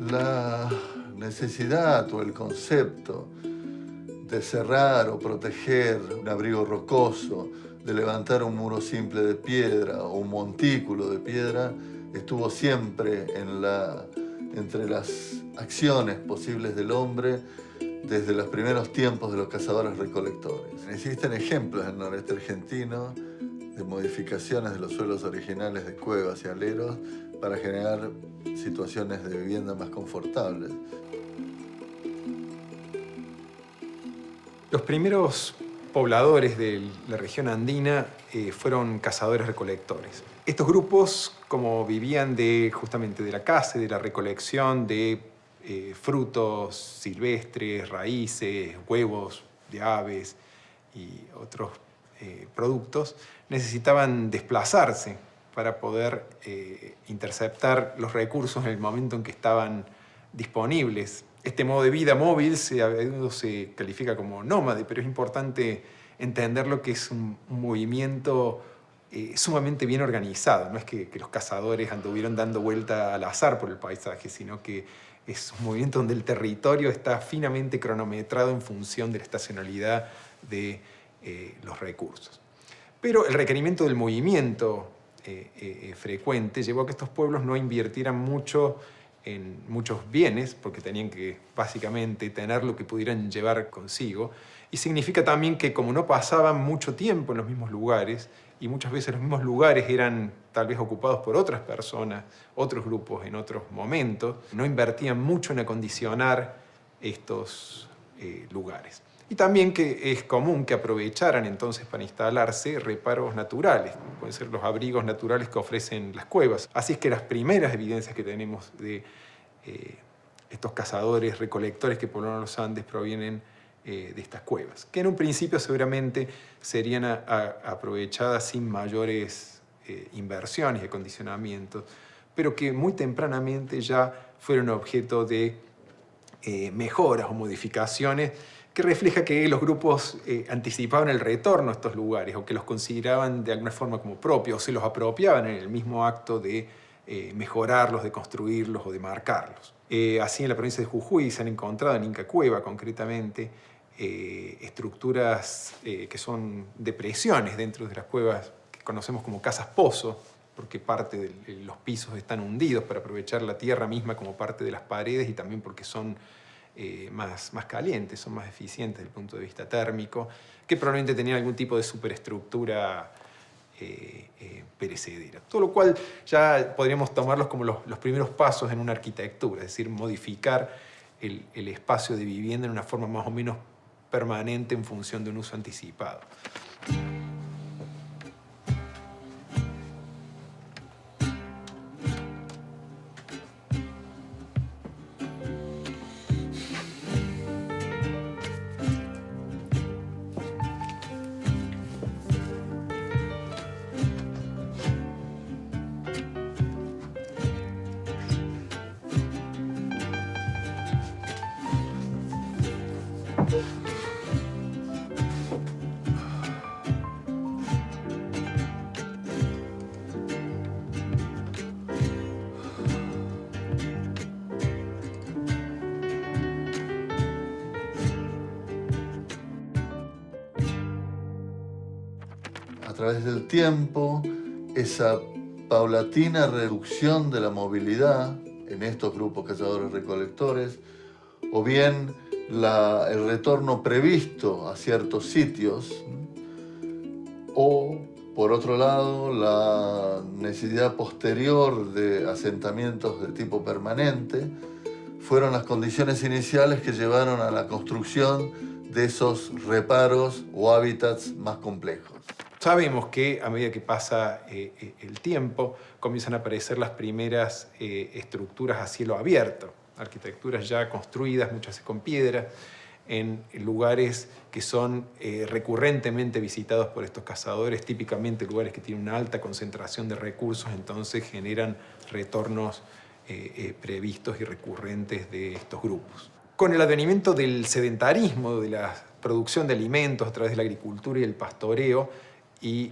La necesidad o el concepto de cerrar o proteger un abrigo rocoso, de levantar un muro simple de piedra o un montículo de piedra, estuvo siempre entre las acciones posibles del hombre desde los primeros tiempos de los cazadores-recolectores. Existen ejemplos en el noreste argentino de modificaciones de los suelos originales de cuevas y aleros para generar situaciones de vivienda más confortables. Los primeros pobladores de la región andina fueron cazadores-recolectores. Estos grupos, como vivían justamente de la caza y de la recolección de frutos silvestres, raíces, huevos de aves y otros productos, necesitaban desplazarse para poder interceptar los recursos en el momento en que estaban disponibles. Este modo de vida móvil se califica como nómade, pero es importante entender lo que es un movimiento sumamente bien organizado. No es que los cazadores anduvieron dando vuelta al azar por el paisaje, sino que es un movimiento donde el territorio está finamente cronometrado en función de la estacionalidad de los recursos. Pero el requerimiento del movimiento frecuente llevó a que estos pueblos no invirtieran mucho en muchos bienes, porque tenían que básicamente tener lo que pudieran llevar consigo. Y significa también que como no pasaban mucho tiempo en los mismos lugares, y muchas veces los mismos lugares eran tal vez ocupados por otras personas, otros grupos en otros momentos, no invertían mucho en acondicionar estos lugares. Y también que es común que aprovecharan entonces para instalarse reparos naturales, pueden ser los abrigos naturales que ofrecen las cuevas. Así es que las primeras evidencias que tenemos de estos cazadores, recolectores que poblaron los Andes provienen de estas cuevas, que en un principio seguramente serían aprovechadas sin mayores inversiones y acondicionamientos, pero que muy tempranamente ya fueron objeto de mejoras o modificaciones que refleja que los grupos anticipaban el retorno a estos lugares o que los consideraban de alguna forma como propios o se los apropiaban en el mismo acto de mejorarlos, de construirlos o de marcarlos. Así en la provincia de Jujuy se han encontrado en Inca Cueva concretamente estructuras que son depresiones dentro de las cuevas que conocemos como casas pozo, porque parte de los pisos están hundidos para aprovechar la tierra misma como parte de las paredes y también porque son más calientes, son más eficientes desde el punto de vista térmico, que probablemente tenían algún tipo de superestructura perecedera. Todo lo cual ya podríamos tomarlos como los primeros pasos en una arquitectura, es decir, modificar el espacio de vivienda en una forma más o menos permanente en función de un uso anticipado. través del tiempo, esa paulatina reducción de la movilidad en estos grupos cazadores-recolectores, o bien el retorno previsto a ciertos sitios, o, por otro lado, la necesidad posterior de asentamientos de tipo permanente, fueron las condiciones iniciales que llevaron a la construcción de esos reparos o hábitats más complejos. Sabemos que a medida que pasa el tiempo, comienzan a aparecer las primeras estructuras a cielo abierto, arquitecturas ya construidas, muchas con piedra, en lugares que son recurrentemente visitados por estos cazadores, típicamente lugares que tienen una alta concentración de recursos, entonces generan retornos previstos y recurrentes de estos grupos. Con el advenimiento del sedentarismo, de la producción de alimentos a través de la agricultura y el pastoreo, y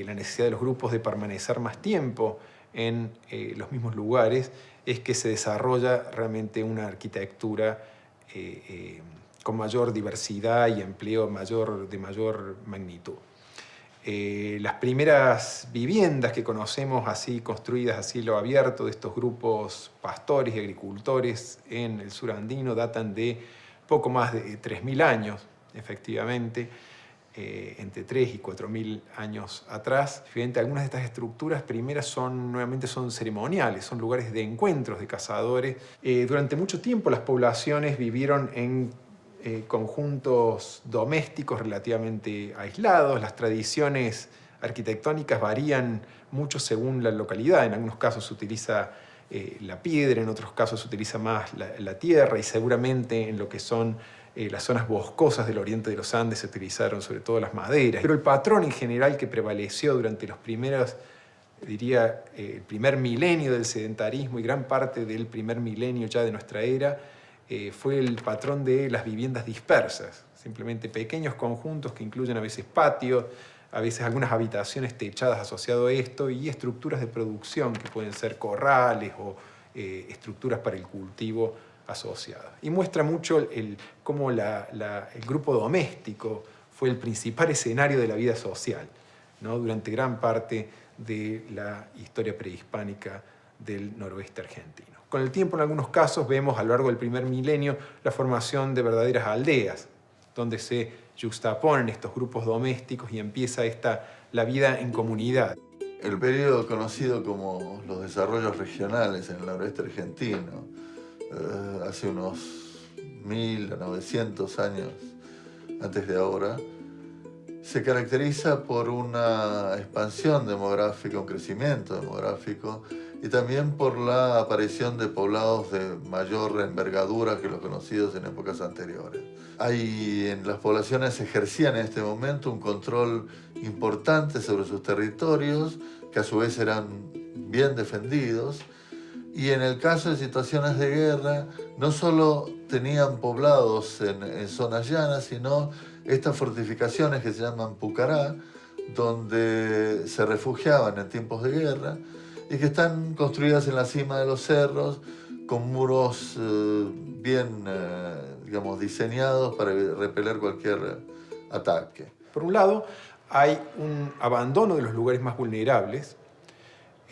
la necesidad de los grupos de permanecer más tiempo en los mismos lugares, es que se desarrolla realmente una arquitectura con mayor diversidad y empleo de mayor magnitud. Las primeras viviendas que conocemos así construidas a cielo abierto de estos grupos pastores y agricultores en el sur andino datan de poco más de 3.000 años, efectivamente, entre 3 y 4.000 años atrás. Fíjate, algunas de estas estructuras primeras nuevamente son ceremoniales, son lugares de encuentros de cazadores. Durante mucho tiempo las poblaciones vivieron en conjuntos domésticos relativamente aislados. Las tradiciones arquitectónicas varían mucho según la localidad. En algunos casos se utiliza la piedra, en otros casos se utiliza más la tierra, y seguramente en lo que son las zonas boscosas del oriente de los Andes se utilizaron sobre todo las maderas. Pero el patrón en general que prevaleció durante los primeros, diría, el primer milenio del sedentarismo y gran parte del primer milenio ya de nuestra era, fue el patrón de las viviendas dispersas, simplemente pequeños conjuntos que incluyen a veces patios, a veces algunas habitaciones techadas asociado a esto, y estructuras de producción que pueden ser corrales o estructuras para el cultivo asociadas. Y muestra mucho cómo el grupo doméstico fue el principal escenario de la vida social, ¿no?, durante gran parte de la historia prehispánica del noroeste argentino. Con el tiempo, en algunos casos, vemos a lo largo del primer milenio la formación de verdaderas aldeas, donde se juxtaponen estos grupos domésticos y empieza la vida en comunidad. El periodo conocido como los desarrollos regionales en el noroeste argentino, hace unos 1.000 a 900 años antes de ahora, se caracteriza por una expansión demográfica, un crecimiento demográfico, y también por la aparición de poblados de mayor envergadura que los conocidos en épocas anteriores. En las poblaciones ejercían en este momento un control importante sobre sus territorios, que a su vez eran bien defendidos, y en el caso de situaciones de guerra, no solo tenían poblados en zonas llanas, sino estas fortificaciones que se llaman pucará, donde se refugiaban en tiempos de guerra, y que están construidas en la cima de los cerros, con muros bien diseñados para repeler cualquier ataque. Por un lado, hay un abandono de los lugares más vulnerables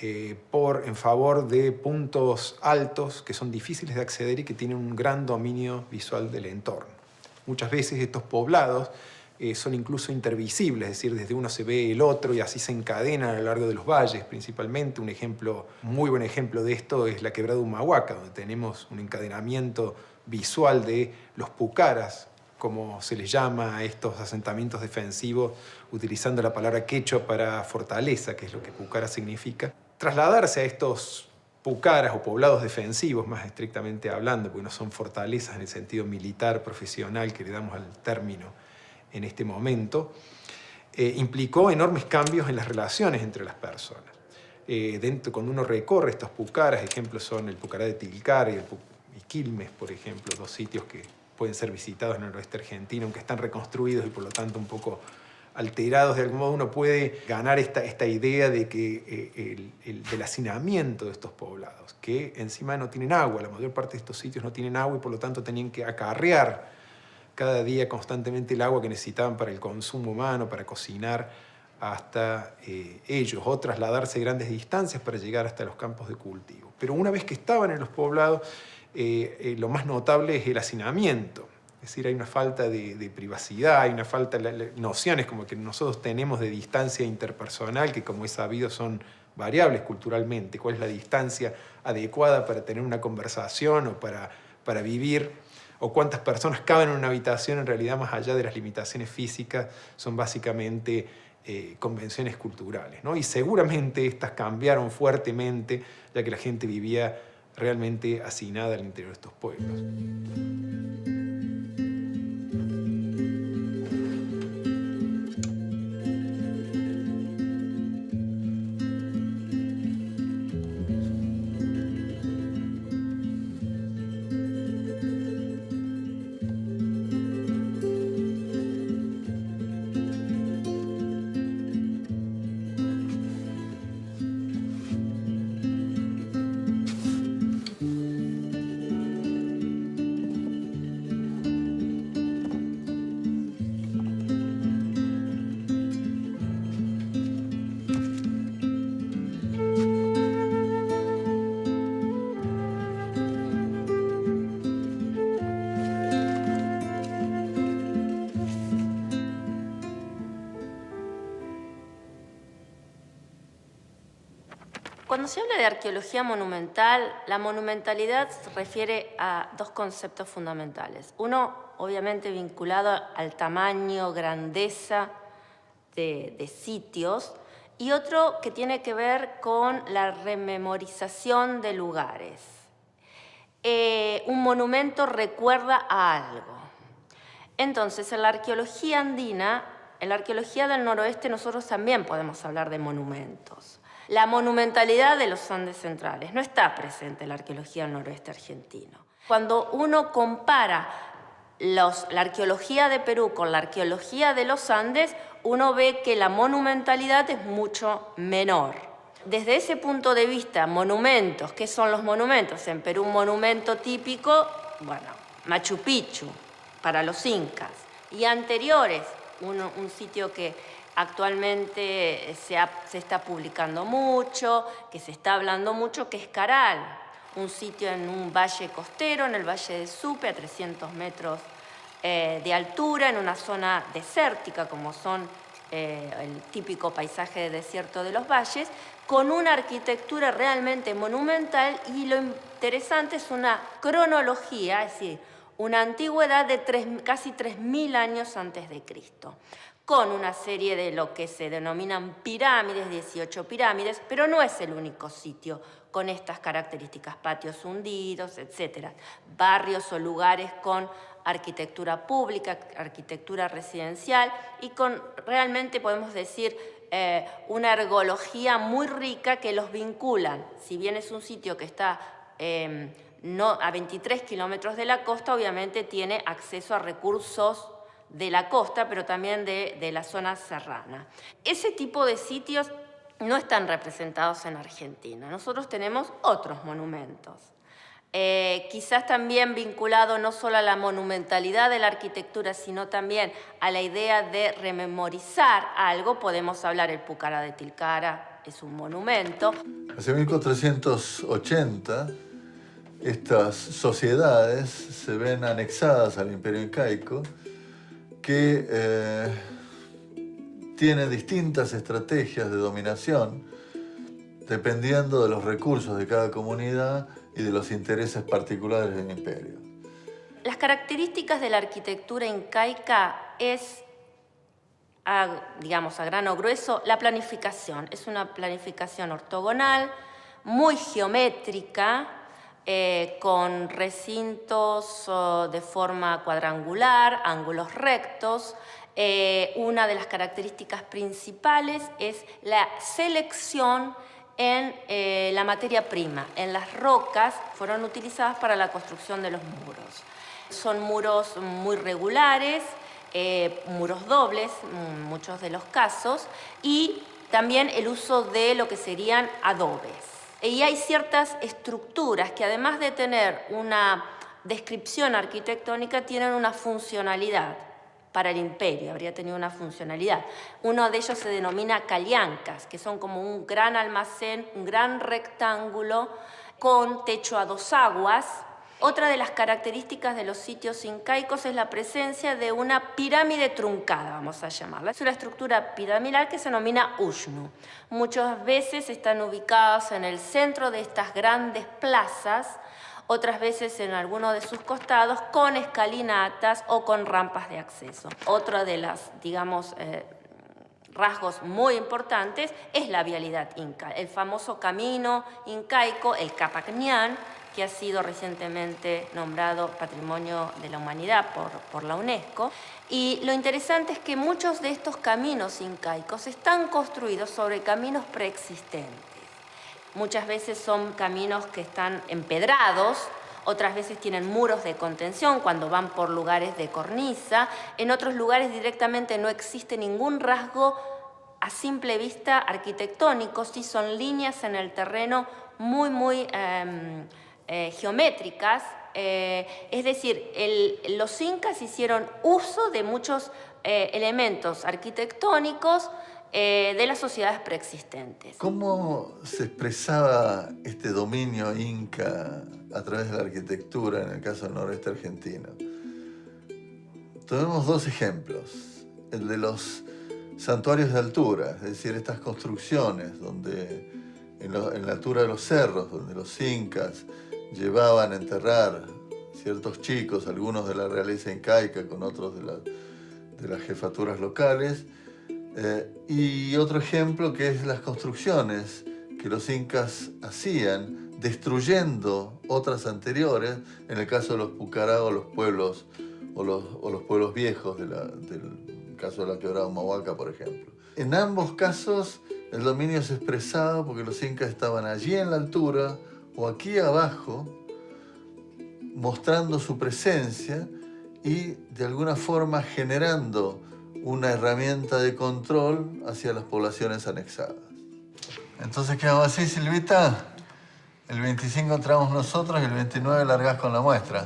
en favor de puntos altos que son difíciles de acceder y que tienen un gran dominio visual del entorno. Muchas veces estos poblados son incluso intervisibles, es decir, desde uno se ve el otro y así se encadenan a lo largo de los valles principalmente. Muy buen ejemplo de esto es la quebrada de Humahuaca, donde tenemos un encadenamiento visual de los pucaras, como se les llama a estos asentamientos defensivos, utilizando la palabra quechua para fortaleza, que es lo que pucara significa. Trasladarse a estos pucaras o poblados defensivos, más estrictamente hablando, porque no son fortalezas en el sentido militar, profesional que le damos al término en este momento, implicó enormes cambios en las relaciones entre las personas. Cuando uno recorre estos pucaras, ejemplos son el Pucará de Tilcara y Quilmes, por ejemplo, dos sitios que pueden ser visitados en el noroeste argentino, aunque están reconstruidos y por lo tanto un poco alterados de algún modo, uno puede ganar esta idea de que del hacinamiento de estos poblados, que encima no tienen agua. La mayor parte de estos sitios no tienen agua y por lo tanto tenían que acarrear cada día constantemente el agua que necesitaban para el consumo humano, para cocinar hasta ellos, o trasladarse grandes distancias para llegar hasta los campos de cultivo. Pero una vez que estaban en los poblados, lo más notable es el hacinamiento. Es decir, hay una falta de privacidad, hay una falta de nociones como que nosotros tenemos de distancia interpersonal, que como es sabido son variables culturalmente. ¿Cuál es la distancia adecuada para tener una conversación o para vivir? O cuántas personas caben en una habitación, en realidad más allá de las limitaciones físicas, son básicamente convenciones culturales, ¿no? Y seguramente estas cambiaron fuertemente, ya que la gente vivía realmente hacinada al interior de estos pueblos. Cuando se habla de arqueología monumental, la monumentalidad se refiere a dos conceptos fundamentales. Uno, obviamente, vinculado al tamaño, grandeza de sitios, y otro que tiene que ver con la rememorización de lugares. Un monumento recuerda a algo. Entonces, en la arqueología andina, en la arqueología del noroeste, nosotros también podemos hablar de monumentos. La monumentalidad de los Andes centrales no está presente en la arqueología del noroeste argentino. Cuando uno compara la arqueología de Perú con la arqueología de los Andes, uno ve que la monumentalidad es mucho menor. Desde ese punto de vista, monumentos, ¿qué son los monumentos? En Perú, un monumento típico, bueno, Machu Picchu, para los incas. Y anteriores, un sitio que actualmente se está publicando mucho, que se está hablando mucho, que es Caral, un sitio en un valle costero, en el Valle de Supe, a 300 metros de altura, en una zona desértica, como son el típico paisaje de desierto de los valles, con una arquitectura realmente monumental, y lo interesante es una cronología, es decir, una antigüedad de casi 3.000 años antes de Cristo, con una serie de lo que se denominan pirámides, 18 pirámides, pero no es el único sitio con estas características, patios hundidos, etc. Barrios o lugares con arquitectura pública, arquitectura residencial y con, realmente podemos decir, una ergología muy rica que los vinculan. Si bien es un sitio que está no a 23 kilómetros de la costa, obviamente tiene acceso a recursos de la costa, pero también de la zona serrana. Ese tipo de sitios no están representados en Argentina. Nosotros tenemos otros monumentos. Quizás también vinculado no solo a la monumentalidad de la arquitectura, sino también a la idea de rememorizar algo. Podemos hablar el Pucará de Tilcara, es un monumento. Hacia 1480, estas sociedades se ven anexadas al Imperio Incaico, que tiene distintas estrategias de dominación dependiendo de los recursos de cada comunidad y de los intereses particulares del imperio. Las características de la arquitectura incaica es, digamos, a grano grueso, la planificación. Es una planificación ortogonal, muy geométrica, con recintos de forma cuadrangular, ángulos rectos. Una de las características principales es la selección en la materia prima, en las rocas fueron utilizadas para la construcción de los muros. Son muros muy regulares, muros dobles, en muchos de los casos, y también el uso de lo que serían adobes. Y hay ciertas estructuras que, además de tener una descripción arquitectónica, tienen una funcionalidad. para el imperio, habría tenido una funcionalidad. Uno de ellos se denomina calyancas, que son como un gran almacén, un gran rectángulo con techo a 2 aguas. Otra de las características de los sitios incaicos es la presencia de una pirámide truncada, vamos a llamarla. Es una estructura piramidal que se denomina ushnu. Muchas veces están ubicados en el centro de estas grandes plazas, otras veces en alguno de sus costados, con escalinatas o con rampas de acceso. Otra de las, digamos, rasgos muy importantes es la vialidad inca. El famoso camino incaico, el Capac Ñan, que ha sido recientemente nombrado Patrimonio de la Humanidad por la UNESCO. Y lo interesante es que muchos de estos caminos incaicos están construidos sobre caminos preexistentes. Muchas veces son caminos que están empedrados, otras veces tienen muros de contención cuando van por lugares de cornisa. En otros lugares directamente no existe ningún rasgo a simple vista arquitectónico, sí son líneas en el terreno muy geométricas. Es decir, los incas hicieron uso de muchos elementos arquitectónicos de las sociedades preexistentes. ¿Cómo se expresaba este dominio inca a través de la arquitectura en el caso del noroeste argentino? Tomemos 2 ejemplos. El de los santuarios de altura, es decir, estas construcciones donde en la altura de los cerros, donde los incas llevaban a enterrar ciertos chicos, algunos de la realeza incaica con otros de las jefaturas locales. Y otro ejemplo que es las construcciones que los incas hacían destruyendo otras anteriores, en el caso de los pucará o los pueblos viejos del caso de la quebrada Humahuaca, por ejemplo. En ambos casos el dominio se expresaba porque los incas estaban allí en la altura o aquí abajo mostrando su presencia y de alguna forma generando una herramienta de control hacia las poblaciones anexadas. Entonces quedamos así, Silvita. El 25 entramos nosotros y el 29 largás con la muestra.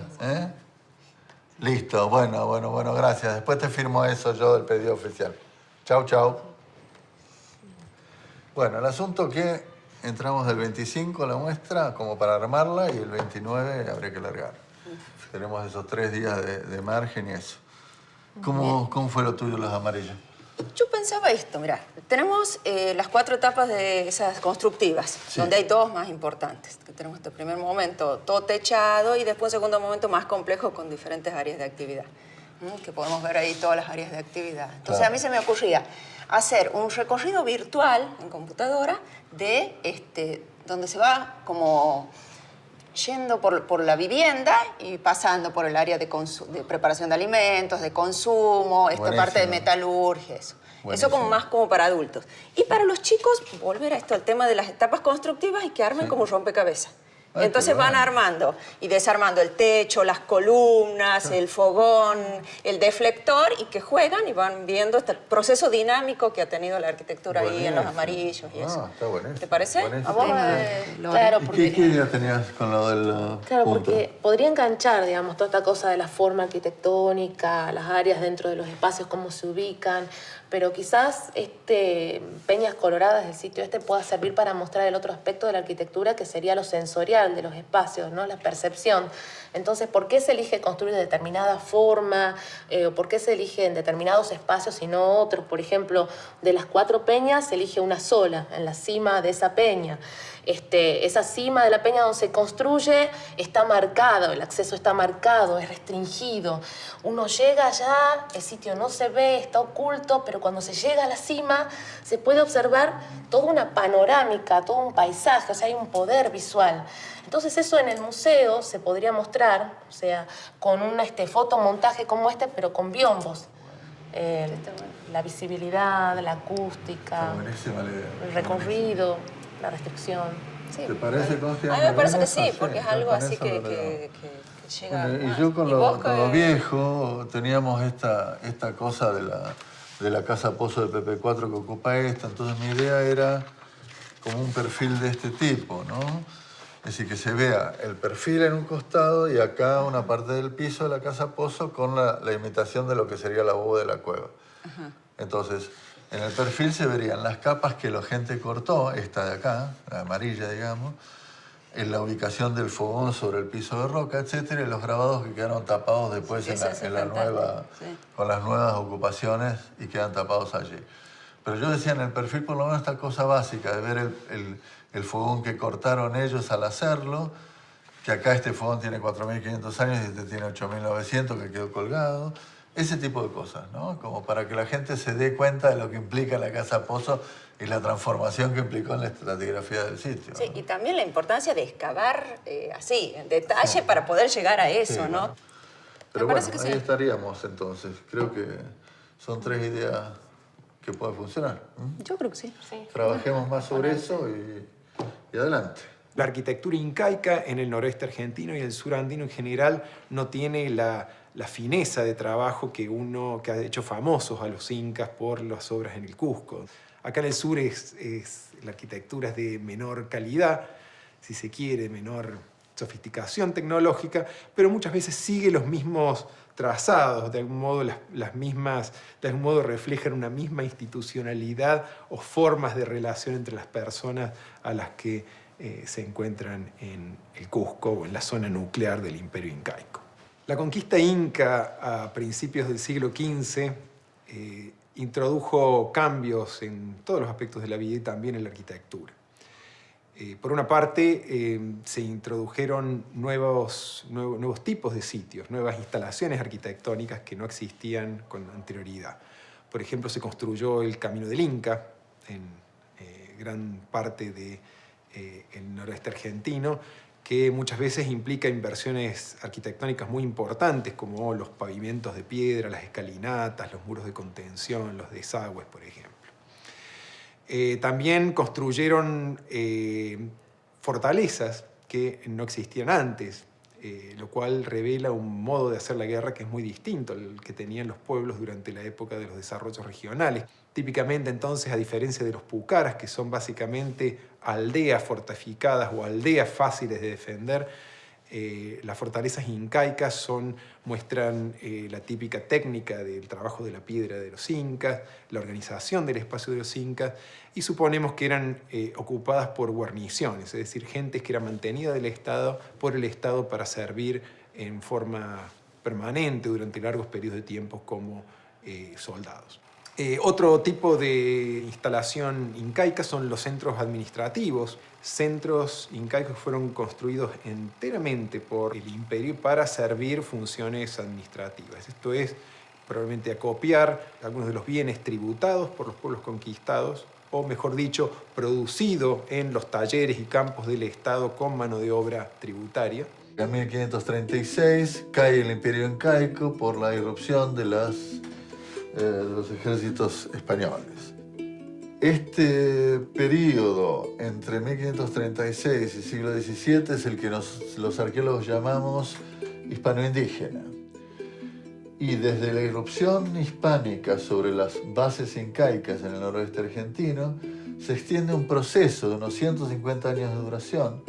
Listo, bueno, gracias. Después te firmo eso yo del pedido oficial. Chau. Bueno, el asunto que entramos del 25 a la muestra como para armarla y el 29 habría que largar. Tenemos esos 3 días de margen y eso. ¿Cómo fue lo tuyo, los amarillos? Yo pensaba esto, mirá, tenemos las 4 etapas de esas constructivas, sí, donde hay 2 más importantes. Que tenemos este primer momento todo techado y después un segundo momento más complejo con diferentes áreas de actividad. Que podemos ver ahí todas las áreas de actividad. Entonces claro, a mí se me ocurría hacer un recorrido virtual en computadora de donde se va como yendo por la vivienda y pasando por el área de preparación de alimentos, de consumo, esta parte de metalurgia, eso. Buenísimo. Eso como más como para adultos. Y para los chicos, volver a esto, al tema de las etapas constructivas y que armen como un rompecabezas. Entonces van armando y desarmando el techo, las columnas, el fogón, el deflector y que juegan y van viendo este proceso dinámico que ha tenido la arquitectura ahí en los amarillos y eso. Está buenísimo. ¿Te parece? Buenísimo. ¿A vos, claro, porque... ¿Qué idea tenías con lo del Claro, punto? porque podría enganchar, digamos, toda esta cosa de la forma arquitectónica, las áreas dentro de los espacios, cómo se ubican, pero quizás Peñas Coloradas, el sitio pueda servir para mostrar el otro aspecto de la arquitectura que sería lo sensorial de los espacios, ¿no? La percepción. Entonces, ¿por qué se elige construir de determinada forma? ¿Por qué se eligen determinados espacios y no otros? Por ejemplo, de las 4 peñas se elige una sola, en la cima de esa peña. Esa cima de la peña donde se construye está marcado, el acceso está marcado, es restringido. Uno llega allá, el sitio no se ve, está oculto, pero cuando se llega a la cima se puede observar toda una panorámica, todo un paisaje, o sea, hay un poder visual. Entonces eso en el museo se podría mostrar, o sea, con un fotomontaje como pero con biombos. La visibilidad, la acústica, el recorrido, la restricción. Sí. ¿Te parece, Consti? A mí me parece que sí, porque es algo así que llega... Y yo con lo viejo teníamos esta cosa de la casa Pozo de PP4 que ocupa esta, entonces mi idea era como un perfil de este tipo, ¿no? Es decir, que se vea el perfil en un costado y acá una parte del piso de la casa pozo con la imitación de lo que sería la bóveda de la cueva. Ajá. Entonces, en el perfil se verían las capas que la gente cortó, esta de acá, la amarilla, digamos, en la ubicación del fogón sobre el piso de roca, etcétera, y los grabados que quedaron tapados después en la nueva, sí, con las nuevas ocupaciones y quedan tapados allí. Pero yo decía en el perfil por lo menos esta cosa básica de ver el fogón que cortaron ellos al hacerlo, que acá este fogón tiene 4.500 años y este tiene 8.900 que quedó colgado. Ese tipo de cosas, ¿no? Como para que la gente se dé cuenta de lo que implica la casa pozo y la transformación que implicó en la estratigrafía del sitio. Sí, ¿no? y también la importancia de excavar así, en detalle, para poder llegar a eso, Sí, ¿no? bueno. Pero Me bueno, parece que ahí sí. estaríamos entonces. Creo que son 3 ideas que pueden funcionar. Yo creo que sí. Sí. Trabajemos más sobre eso y adelante. La arquitectura incaica en el noroeste argentino y el sur andino en general no tiene la fineza de trabajo que ha hecho famosos a los incas por las obras en el Cusco. Acá en el sur la arquitectura es de menor calidad, si se quiere, menor sofisticación tecnológica, pero muchas veces sigue los mismos trazados, de algún modo de algún modo reflejan una misma institucionalidad o formas de relación entre las personas a las que se encuentran en el Cusco o en la zona nuclear del Imperio Incaico. La conquista inca a principios del siglo XV introdujo cambios en todos los aspectos de la vida y también en la arquitectura. Por una parte, se introdujeron nuevos tipos de sitios, nuevas instalaciones arquitectónicas que no existían con anterioridad. Por ejemplo, se construyó el Camino del Inca en gran parte del noroeste argentino, que muchas veces implica inversiones arquitectónicas muy importantes, como los pavimentos de piedra, las escalinatas, los muros de contención, los desagües, por ejemplo. También construyeron fortalezas que no existían antes, lo cual revela un modo de hacer la guerra que es muy distinto al que tenían los pueblos durante la época de los desarrollos regionales. Típicamente, entonces, a diferencia de los pucaras, que son básicamente aldeas fortificadas o aldeas fáciles de defender, las fortalezas incaicas muestran la típica técnica del trabajo de la piedra de los incas, la organización del espacio de los incas, y suponemos que eran ocupadas por guarniciones, es decir, gentes que eran mantenidas por el Estado para servir en forma permanente durante largos periodos de tiempo como soldados. Otro tipo de instalación incaica son los centros administrativos. Centros incaicos fueron construidos enteramente por el imperio para servir funciones administrativas. Esto es, probablemente acopiar algunos de los bienes tributados por los pueblos conquistados, o mejor dicho, producido en los talleres y campos del Estado con mano de obra tributaria. En 1536 cae el imperio incaico por la irrupción de los ejércitos españoles. Este periodo entre 1536 y siglo XVII es el que los arqueólogos llamamos hispano-indígena. Y desde la irrupción hispánica sobre las bases incaicas en el noroeste argentino, se extiende un proceso de unos 150 años de duración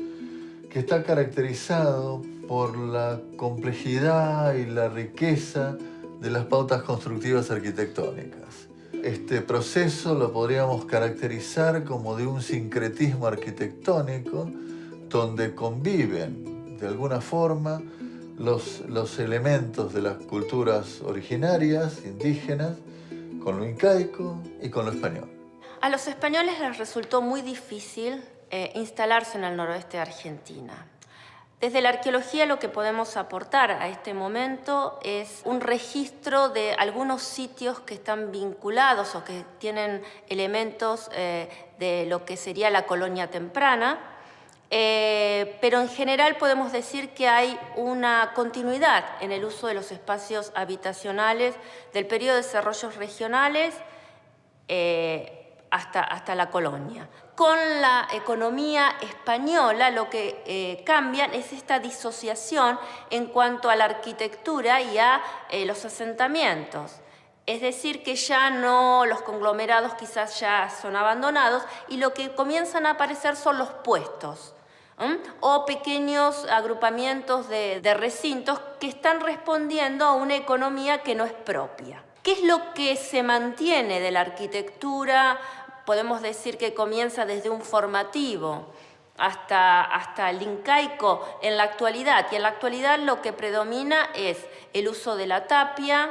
que está caracterizado por la complejidad y la riqueza de las pautas constructivas arquitectónicas. Este proceso lo podríamos caracterizar como de un sincretismo arquitectónico donde conviven, de alguna forma, los elementos de las culturas originarias, indígenas, con lo incaico y con lo español. A los españoles les resultó muy difícil instalarse en el noroeste de Argentina. Desde la arqueología lo que podemos aportar a este momento es un registro de algunos sitios que están vinculados o que tienen elementos de lo que sería la colonia temprana, pero en general podemos decir que hay una continuidad en el uso de los espacios habitacionales del periodo de desarrollos regionales hasta la colonia. Con la economía española lo que cambian es esta disociación en cuanto a la arquitectura y a los asentamientos. Es decir, que ya no, los conglomerados quizás ya son abandonados y lo que comienzan a aparecer son los puestos. o pequeños agrupamientos de recintos que están respondiendo a una economía que no es propia. ¿Qué es lo que se mantiene de la arquitectura? Podemos decir que comienza desde un formativo hasta el incaico en la actualidad. Y en la actualidad lo que predomina es el uso de la tapia,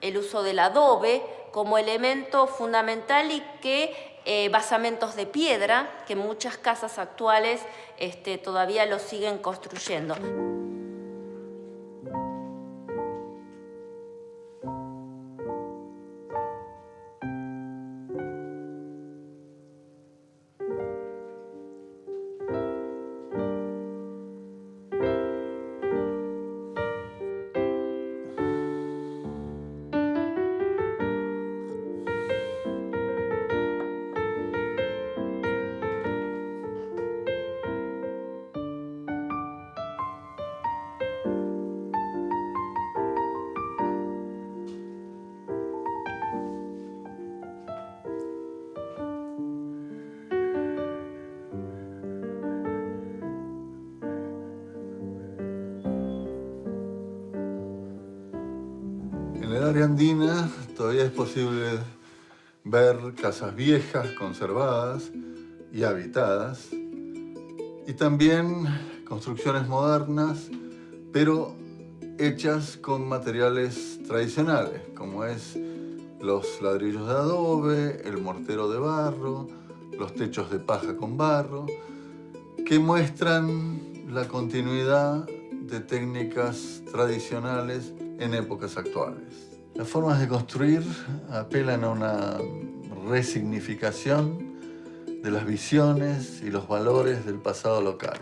el uso del adobe como elemento fundamental y que basamentos de piedra, que muchas casas actuales todavía lo siguen construyendo. En el área andina todavía es posible ver casas viejas, conservadas y habitadas, y también construcciones modernas, pero hechas con materiales tradicionales, como es los ladrillos de adobe, el mortero de barro, los techos de paja con barro, que muestran la continuidad de técnicas tradicionales en épocas actuales. Las formas de construir apelan a una resignificación de las visiones y los valores del pasado local.